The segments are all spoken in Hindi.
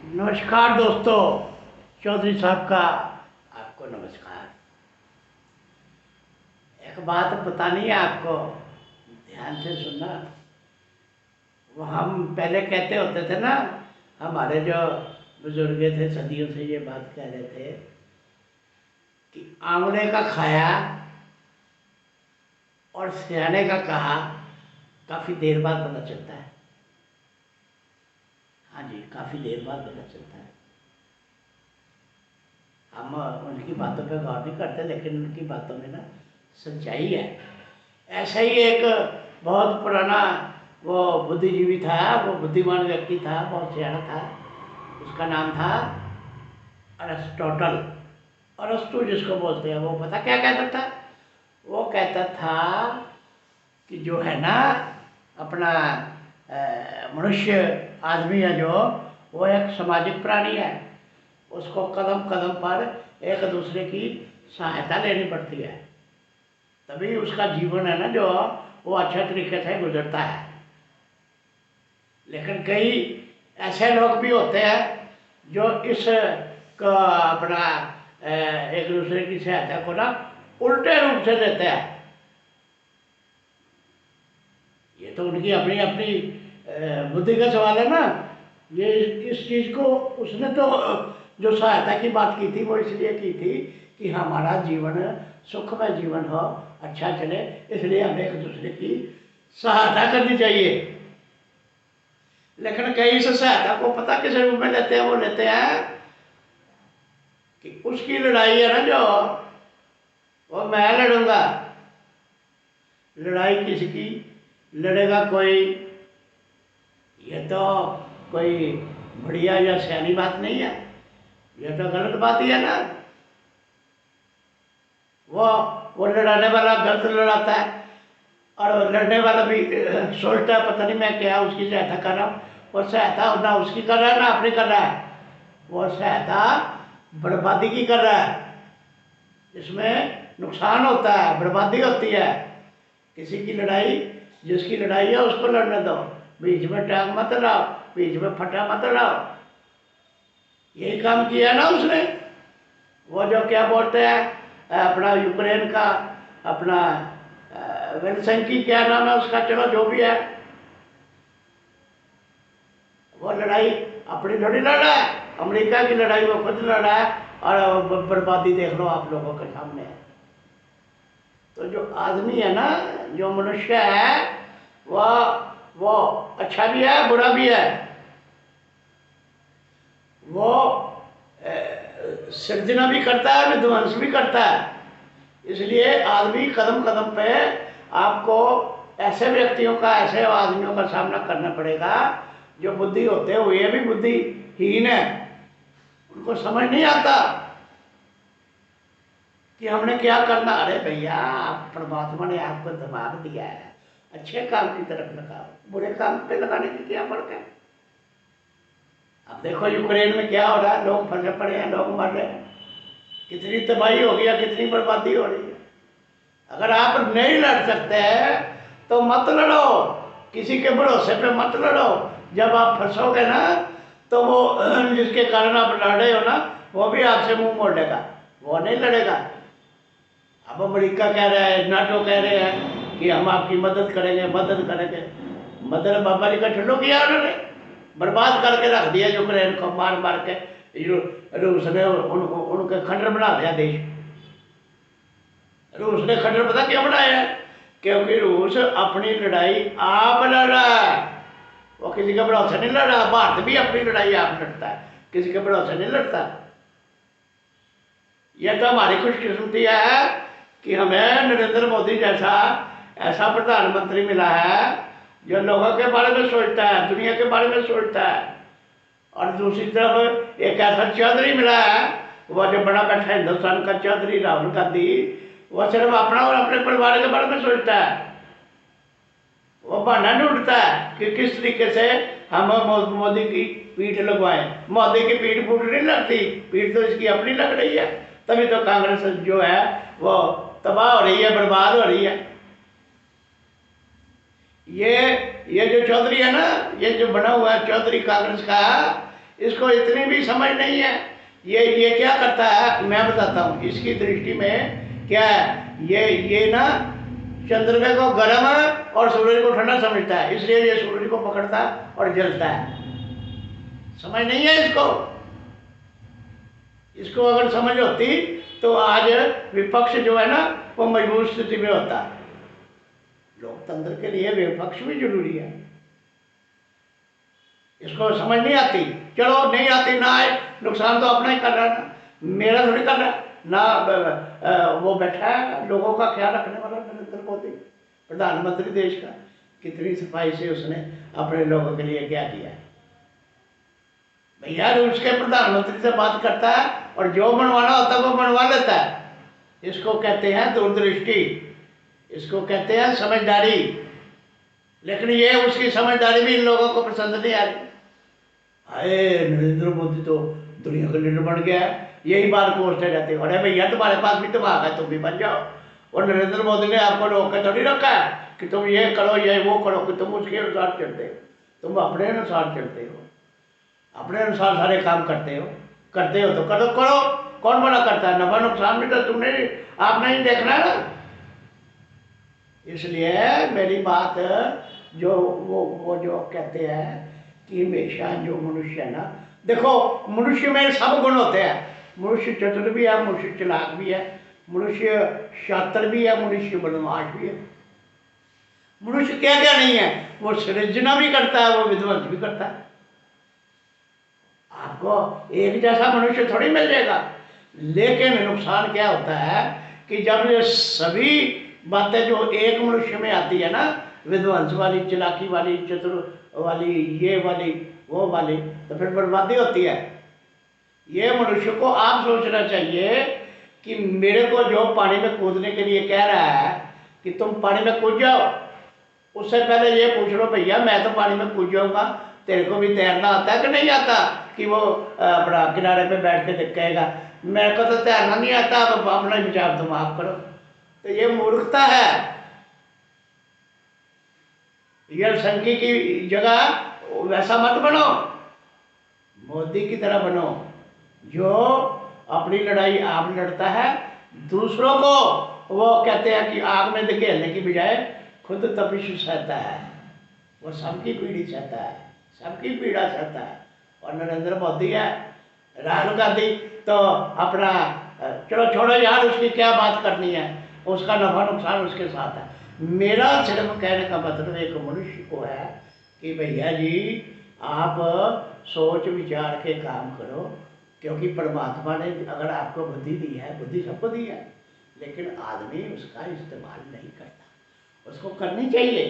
नमस्कार दोस्तों, चौधरी साहब का आपको नमस्कार। एक बात पता नहीं है आपको, ध्यान से सुनना। वो हम पहले कहते होते थे ना, हमारे जो बुजुर्ग थे सदियों से ये बात कह रहे थे कि आंवले का खाया और सियाने का कहा काफ़ी देर बाद पता चलता है। हाँ जी, काफ़ी देर बाद पता चलता है। हम उनकी बातों पे गौर नहीं करते, लेकिन उनकी बातों में ना सच्चाई है। ऐसा ही एक बहुत पुराना वो बुद्धिजीवी था, वो बुद्धिमान व्यक्ति था, बहुत सियाना था। उसका नाम था अरिस्टोटल, अरस्तु जिसको बोलते हैं। वो पता क्या कहता था? वो कहता था कि जो है ना अपना मनुष्य आदमी है जो, वो एक सामाजिक प्राणी है। उसको कदम कदम पर एक दूसरे की सहायता लेनी पड़ती है, तभी उसका जीवन है ना जो वो अच्छे तरीके से गुजरता है। लेकिन कई ऐसे लोग भी होते हैं जो इस अपना एक दूसरे की सहायता को ना उल्टे रूप से देते हैं। ये तो उनकी अपनी अपनी बुद्धि का सवाल है ना। ये इस चीज़ को उसने तो जो सहायता की बात की थी वो इसलिए की थी कि हमारा जीवन सुखमय जीवन हो, अच्छा चले, इसलिए हमें एक दूसरे की सहायता करनी चाहिए। लेकिन कई इस सहायता को पता किस रूप में लेते हैं? वो लेते हैं कि उसकी लड़ाई है ना जो, वो मैं लड़ूंगा। लड़ाई किसकी लड़ेगा कोई? ये तो कोई बढ़िया या सयानी बात नहीं है, ये तो गलत बात ही है ना। वो लड़ाने वाला गलत लड़ाता है और लड़ने वाला भी सोचता है पता नहीं मैं क्या उसकी सहायता कर रहा हूँ। वो सहायता ना उसकी कर रहा है ना अपनी कर रहा है, वो सहायता बर्बादी की कर रहा है। इसमें नुकसान होता है, बर्बादी होती है। किसी की लड़ाई, जिसकी लड़ाई है उसको लड़ने दो, बीच में टांग मत लाओ, बीच में फटा मत लाओ। यही काम किया ना उसने। वो जो क्या बोलते हैं अपना यूक्रेन का अपना वेलसंकी क्या नाम है उसका, चलो जो भी है, वो लड़ाई अपनी थोड़ी लड़ रहा है, अमेरिका की लड़ाई वो खुद लड़ रहा है और बर्बादी देख लो आप लोगों के सामने है। तो जो आदमी है ना, जो मनुष्य है, वो अच्छा भी है बुरा भी है। वो सृजना भी करता है, विध्वंस भी करता है। इसलिए आदमी कदम कदम पे आपको ऐसे व्यक्तियों का, ऐसे आदमियों का सामना करना पड़ेगा जो बुद्धि होते हुए भी बुद्धिहीन है। उनको समझ नहीं आता कि हमने क्या करना। अरे भैया, परमात्मा ने आपको दिमाग दिया है, अच्छे काम की तरफ लगाओ, बुरे काम पे लगाने की क्या फर्क है? अब देखो यूक्रेन में क्या हो रहा है, लोग फंसे पड़े हैं, लोग मर रहे हैं, कितनी तबाही हो गई है, कितनी बर्बादी हो रही है। अगर आप नहीं लड़ सकते हैं तो मत लड़ो, किसी के भरोसे पे मत लड़ो। जब आप फंसोगे ना तो वो जिसके कारण आप लड़ रहे हो ना, वो भी आपसे मुंह मोड़ लेगा, वो नहीं लड़ेगा। अब अमेरिका कह रहा है, नाटो कह रहे हैं कि हम आपकी मदद करेंगे, मदद करेंगे। मदद बाबा जी का ठुल्लू किया उन्होंने, बर्बाद करके रख दिया यूक्रेन को, मार मार के। रूस ने उनके खंडर बना दिया देश। रूस ने खंडर पता क्यों बनाया? क्योंकि रूस अपनी लड़ाई आप लड़ रहा है, वो किसी के भरोसे नहीं लड़ रहा। भारत भी अपनी लड़ाई आप लड़ता है, किसी के भरोसे नहीं लड़ता। यह तो हमारी खुशकिस्मती है कि हमें नरेंद्र मोदी जैसा ऐसा प्रधानमंत्री मिला है जो लोगों के बारे में सोचता है, दुनिया के बारे में सोचता है। और दूसरी तरफ एक ऐसा चौधरी मिला है, वो जो बड़ा बैठा हिंदुस्तान का चौधरी राहुल गांधी, वो सिर्फ अपना और अपने परिवार के बारे में सोचता है। वो बहाना ढूंढता है कि किस तरीके से हम मोदी की पीठ लगवाएं। मोदी की पीठ फूट नहीं लगती, पीठ तो इसकी अपनी लग रही है। तभी तो कांग्रेस जो है वो तबाह हो रही है, बर्बाद हो रही है। ये जो चौधरी है ना, ये जो बना हुआ है चौधरी कांग्रेस का, इसको इतनी भी समझ नहीं है। ये क्या करता है मैं बताता हूँ। इसकी दृष्टि में क्या है, ये ना चंद्रमा को गर्म और सूरज को ठंडा समझता है, इसलिए ये सूरज को पकड़ता है और जलता है। समझ नहीं है इसको। इसको अगर समझ होती तो आज विपक्ष जो है ना वो मजबूत स्थिति में होता है। लोकतंत्र के लिए विपक्ष भी जरूरी है। इसको समझ नहीं आती, चलो नहीं आती ना आए, नुकसान तो अपना ही कर रहा है ना, मेरा थोड़ी कर रहा है ना। वो बैठा है लोगों का ख्याल रखने वाला नरेंद्र मोदी, प्रधानमंत्री देश का, कितनी सफाई से उसने अपने लोगों के लिए क्या किया है। भैया रूस के प्रधानमंत्री से बात करता है और जो बनवाना होता है वो बनवा लेता है। इसको कहते हैं दूरदृष्टि, इसको कहते हैं समझदारी। लेकिन ये उसकी समझदारी भी इन लोगों को पसंद नहीं आ रही। अरे नरेंद्र मोदी तो दुनिया का लीडर बन गया है, यही बात कोसते रहते हो। अरे भैया तुम्हारे पास भी दिमाग है, तुम भी बन जाओ। और नरेंद्र मोदी ने आपको रोक के थोड़ी रखा है कि तुम ये करो ये वो करो, कि तुम उसके अनुसार चलते हो। तुम अपने अनुसार चलते हो, अपने अनुसार सारे काम करते हो तो करो करो। कौन बड़ा करता है, नफा नुकसान भी तो तुमने आपने ही देखना है ना। इसलिए मेरी बात जो वो जो कहते हैं कि हमेशा जो मनुष्य है ना, देखो मनुष्य में सब गुण होते हैं। मनुष्य चतुर भी है, मनुष्य चालाक भी है, मनुष्य शातिर भी है, मनुष्य बदमाश भी है। मनुष्य क्या क्या नहीं है, वो सृजना भी करता है, वो विध्वंस भी करता है। आपको एक जैसा मनुष्य थोड़ी मिल जाएगा। लेकिन नुकसान क्या होता है कि जब ये सभी बातें जो एक मनुष्य में आती है ना, विध्वंस वाली, चालाकी वाली, चतुर वाली, ये वाली वो वाली, तो फिर बर्बादी होती है। ये मनुष्य को आप सोचना चाहिए कि मेरे को जो पानी में कूदने के लिए कह रहा है कि तुम पानी में कूद जाओ, उससे पहले ये पूछ लो भैया मैं तो पानी में कूद जाऊंगा, तेरे को भी तैरना आता है कि नहीं आता। कि वो अपना किनारे पे बैठ के कहेगा मेरे को तो तैरना नहीं आता, अब अपना विचार तो माफ करो। तो ये मूर्खता है। जलसंकी की जगह वैसा मत बनो, मोदी की तरह बनो जो अपनी लड़ाई आप लड़ता है, दूसरों को वो कहते हैं कि आग में धकेलने की बजाय खुद तपिश सहता है, वो सबकी पीड़ी सहता है, सबकी पीड़ा सहता है। और नरेंद्र मोदी है, राहुल गांधी तो अपना चलो छोड़ो यार, उसकी क्या बात करनी है, उसका नफा नुकसान उसके साथ है। मेरा सिर्फ कहने का मतलब एक मनुष्य को है कि भैया जी आप सोच विचार के काम करो, क्योंकि परमात्मा ने अगर आपको बुद्धि दी है, बुद्धि सबको दी है, लेकिन आदमी उसका इस्तेमाल नहीं करता। उसको करनी चाहिए,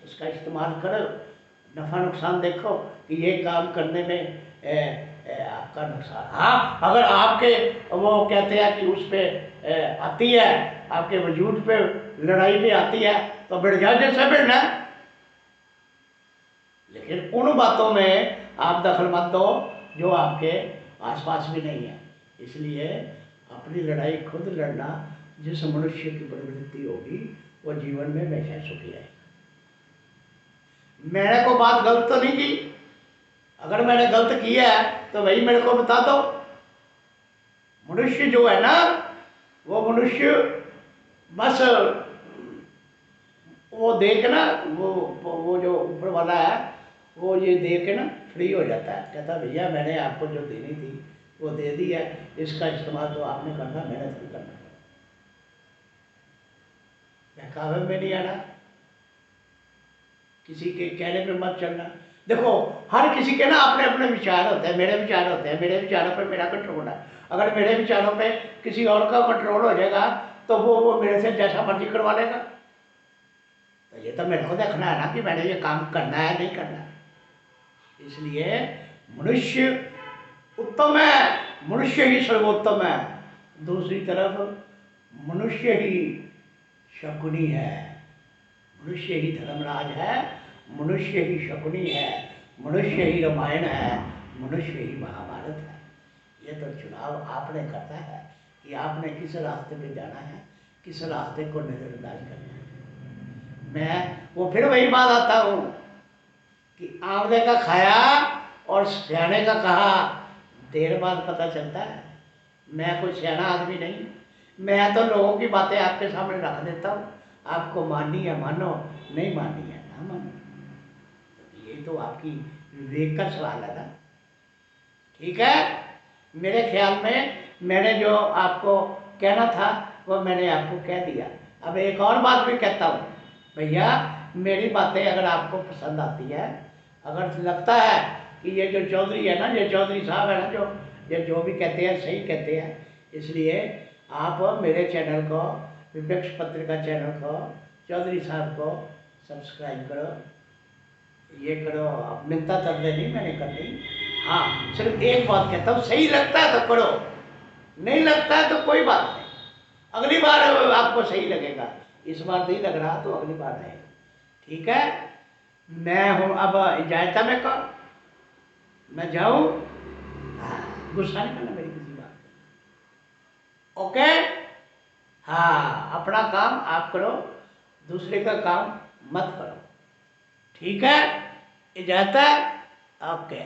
उसका इस्तेमाल करो, नफा नुकसान देखो कि ये काम करने में आपका नुकसान। हाँ अगर आपके वो कहते हैं कि उस पर आती है, आपके वजूद पे लड़ाई भी आती है, तो बढ़ जाओ जैसे बढ़ना। लेकिन उन बातों में आप दखल मत दो जो आपके आसपास भी नहीं है। इसलिए अपनी लड़ाई खुद लड़ना, जिस मनुष्य की प्रवृत्ति होगी वो जीवन में हमेशा सुखी रहेगा। मैंने को बात गलत तो नहीं की, अगर मैंने गलत किया है तो वही मेरे को बता दो। मनुष्य जो है ना, वो मनुष्य बस वो देख ना, वो जो ऊपर वाला है वो ये देख के ना फ्री हो जाता है, कहता भैया मैंने आपको जो देनी थी वो दे दी है, इसका इस्तेमाल तो आपने करना, मेहनत भी करना, बहकावे में नहीं आना, किसी के कहने पे मत चलना। देखो हर किसी के ना अपने अपने विचार होते हैं, मेरे विचार होते हैं, मेरे विचारों पर मेरा कंट्रोल है। अगर मेरे विचारों पे किसी और का कंट्रोल हो जाएगा तो वो मेरे से जैसा मर्जी करवा लेगा। तो ये तो मेरे को देखना है ना कि मैंने ये काम करना है नहीं करना है। इसलिए मनुष्य उत्तम है, मनुष्य ही सर्वोत्तम है। दूसरी तरफ मनुष्य ही शकुनी है, मनुष्य ही धर्मराज है, मनुष्य ही शकुनी है, मनुष्य ही रामायण है, मनुष्य ही महाभारत है। ये तो चुनाव आपने करना है कि आपने किस रास्ते पे जाना है, किस रास्ते को नजरअंदाज करना है। मैं वो फिर वही बात आता हूँ कि आंवले का खाया और सियाने का कहा देर बाद पता चलता है। मैं कोई सियाना आदमी नहीं, मैं तो लोगों की बातें आपके सामने रख देता हूँ। आपको माननी है मानो, नहीं माननी है ना मानो। ये तो आपकी विवेक का सवाल है ना। ठीक है, मेरे ख्याल में मैंने जो आपको कहना था वो मैंने आपको कह दिया। अब एक और बात भी कहता हूँ भैया, मेरी बातें अगर आपको पसंद आती है, अगर लगता है कि ये जो चौधरी है ना, ये चौधरी साहब है ना, जो भी कहते हैं सही कहते हैं, इसलिए आप मेरे चैनल को, विपक्ष पत्रिका चैनल को, चौधरी साहब को सब्सक्राइब करो, ये करो। अब मिलता तब नहीं मैंने करनी। हाँ, सिर्फ एक बात कहता हूँ, सही लगता है तो करो, नहीं लगता है तो कोई बात नहीं, अगली बार आपको सही लगेगा। इस बार नहीं लग रहा तो अगली बार रहेगा। ठीक है, मैं हूँ अब इजाजत में को, मैं जाऊँ। गुस्सा नहीं करना मेरी किसी बात पे। ओके, हाँ, अपना काम आप करो, दूसरे का काम मत करो। ठीक है, इजाजत है। ओके।